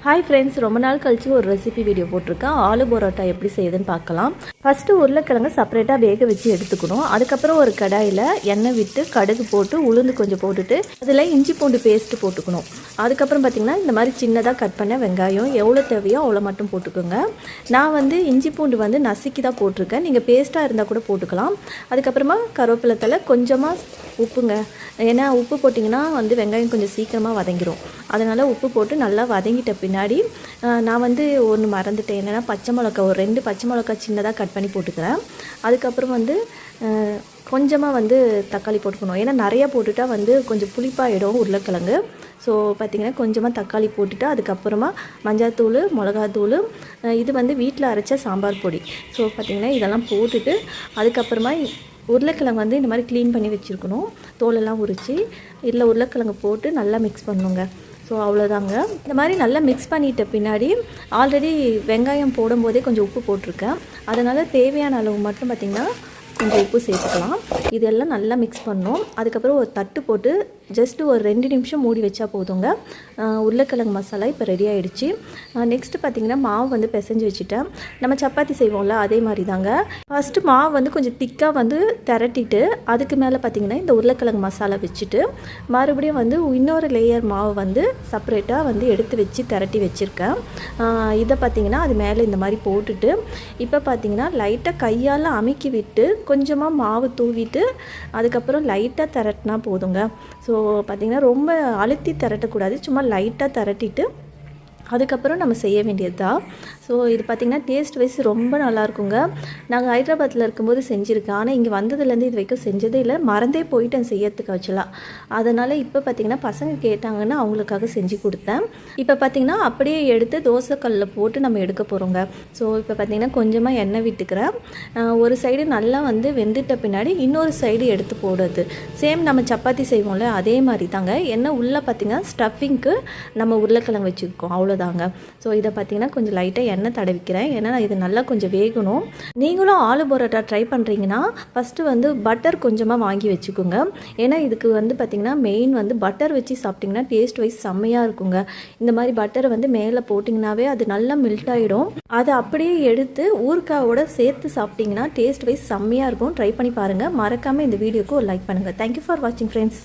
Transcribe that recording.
Hi friends, ரொம்ப நாள் கழிச்சு ஒரு ரெசிபி வீடியோ போட்டிருக்கேன். ஆலு பரோட்டா எப்படி செய்யுதுன்னு பார்க்கலாம். ஃபஸ்ட்டு உருளைக்கிழங்கு செப்பரேட்டாக வேக வச்சு எடுத்துக்கணும். அதுக்கப்புறம் ஒரு கடாயில் எண்ணெய் விட்டு கடுகு போட்டு உளுந்து கொஞ்சம் போட்டுட்டு அதில் இஞ்சி பூண்டு பேஸ்ட்டு போட்டுக்கணும். அதுக்கப்புறம் பார்த்திங்கன்னா இந்த மாதிரி சின்னதாக கட் பண்ண வெங்காயம் எவ்வளோ தேவையோ அவ்வளோ மட்டும் போட்டுக்கோங்க. நான் இஞ்சி பூண்டு நசுக்கி தான் போட்டிருக்கேன். நீங்கள் பேஸ்ட்டாக இருந்தால் கூட போட்டுக்கலாம். அதுக்கப்புறமா கருவேப்பிலை தழை, கொஞ்சமாக உப்புங்க. ஏன்னா உப்பு போட்டிங்கன்னா வெங்காயம் கொஞ்சம் சீக்கிரமாக வதங்கிடும். அதனால் உப்பு போட்டு நல்லா வதங்கிட்ட பின்னாடி நான் ஒன்று மறந்துட்டேன். என்னென்னா பச்சை மிளகா, ஒரு 2 பச்சை மிளகா சின்னதாக கட் பண்ணி போட்டுக்கிறேன். அதுக்கப்புறம் கொஞ்சமாக தக்காளி போட்டுக்கணும். ஏன்னா நிறையா போட்டுட்டா கொஞ்சம் புளிப்பாகிடும் உருளைக்கிழங்கு. ஸோ பார்த்திங்கன்னா கொஞ்சமாக தக்காளி போட்டுட்டு அதுக்கப்புறமா மஞ்சாத்தூள், மிளகாத்தூள், இது வீட்டில் அரைச்ச சாம்பார் பொடி. ஸோ பார்த்திங்கன்னா இதெல்லாம் போட்டுட்டு அதுக்கப்புறமா உருளைக்கிழங்கு இந்த மாதிரி க்ளீன் பண்ணி வச்சுருக்கணும். தோலெல்லாம் உரித்து இதில் உருளைக்கிழங்கு போட்டு நல்லா மிக்ஸ் பண்ணணுங்க. ஸோ அவ்வளோதாங்க. இந்த மாதிரி நல்லா மிக்ஸ் பண்ணிட்ட பின்னாடி ஆல்ரெடி வெங்காயம் போடும்போதே கொஞ்சம் உப்பு போட்டிருக்கேன். அதனால் தேவையான அளவு மட்டும் பார்த்திங்கன்னா கொஞ்சம் உப்பு சேர்த்துக்கலாம். இதெல்லாம் நல்லா மிக்ஸ் பண்ணணும். அதுக்கப்புறம் ஒரு தட்டு போட்டு ஜஸ்ட்டு ஒரு 2 நிமிஷம் மூடி வச்சா போதுங்க. உருளைக்கிழங்கு மசாலா இப்போ ரெடி ஆகிடுச்சு. நெக்ஸ்ட்டு பார்த்திங்கன்னா மாவு பிசைஞ்சு வச்சுட்டேன். நம்ம சப்பாத்தி செய்வோம்ல அதே மாதிரி தாங்க. ஃபஸ்ட்டு மாவு கொஞ்சம் திக்காக திரட்டிட்டு அதுக்கு மேலே பார்த்திங்கன்னா இந்த உருளைக்கிழங்கு மசாலா வச்சுட்டு மறுபடியும் இன்னொரு லேயர் மாவு செப்பரேட்டாக எடுத்து வச்சு திரட்டி வச்சுருக்கேன். இதை பார்த்திங்கன்னா அது மேலே இந்த மாதிரி போட்டுட்டு இப்போ பார்த்திங்கன்னா லைட்டாக கையால் அமுக்கி விட்டு கொஞ்சமாக மாவு தூவிட்டு அதுக்கப்புறம் லைட்டாக திரட்டினா போதுங்க. ஸோ பார்த்திங்கன்னா ரொம்ப அழுத்தி திரட்டக்கூடாது, சும்மா லைட்டாக திரட்டிட்டு அதுக்கப்புறம் நம்ம செய்ய வேண்டியது தான். ஸோ இது பார்த்திங்கன்னா டேஸ்ட் வைஸ் ரொம்ப நல்லாயிருக்குங்க. நாங்கள் ஹைதராபாத்தில் இருக்கும்போது செஞ்சுருக்கேன். ஆனால் இங்கே வந்ததுலேருந்து இது வரைக்கும் செஞ்சதே இல்லை. மறந்தே போயிட்டேன் செய்யறதுக்கு ஆக்சுவலாக. அதனால் இப்போ பார்த்திங்கன்னா பசங்க கேட்டாங்கன்னா அவங்களுக்காக செஞ்சு கொடுத்தேன். இப்போ பார்த்திங்கன்னா அப்படியே எடுத்து தோசைக்கல்லில் போட்டு நம்ம எடுக்க போகிறோங்க. ஸோ இப்போ பார்த்திங்கன்னா கொஞ்சமாக எண்ணெய் விட்டுக்கிறேன். ஒரு சைடு நல்லா வெந்துட்ட பின்னாடி இன்னொரு சைடு எடுத்து போடுறது. சேம் நம்ம சப்பாத்தி செய்வோம்ல அதே மாதிரி தாங்க. எண்ணெய் உள்ளே பார்த்திங்கன்னா ஸ்டஃபிங்க்கு நம்ம உருளைக்கிழங்கு வச்சுருக்கோம், அவ்வளோ தாங்க. ஸோ இதை பார்த்திங்கன்னா கொஞ்சம் லைட்டாக எண்ணெய் தடவிக்கிறேன். ஏன்னா இது நல்லா கொஞ்சம் வேகணும். நீங்களும் ஆலு பரோட்டா ட்ரை பண்ணுறீங்கன்னா ஃபஸ்ட்டு பட்டர் கொஞ்சமாக வாங்கி வச்சுக்கோங்க. ஏன்னா இதுக்கு பார்த்திங்கன்னா மெயின் பட்டர் வச்சு சாப்பிட்டிங்கன்னா டேஸ்ட் வைஸ் செம்மையாக இருக்குங்க. இந்த மாதிரி பட்டரை மேலே போட்டிங்கனாவே அது நல்லா மெல்ட் ஆகிடும். அதை அப்படியே எடுத்து ஊறுகாயோட சேர்த்து சாப்பிட்டிங்கன்னா டேஸ்ட் வைஸ் செம்மையாக இருக்கும். ட்ரை பண்ணி பாருங்கள். மறக்காமல் இந்த வீடியோக்கு ஒரு லைக் பண்ணுங்கள். தேங்க்யூ ஃபார் வாட்சிங் ஃப்ரெண்ட்ஸ்.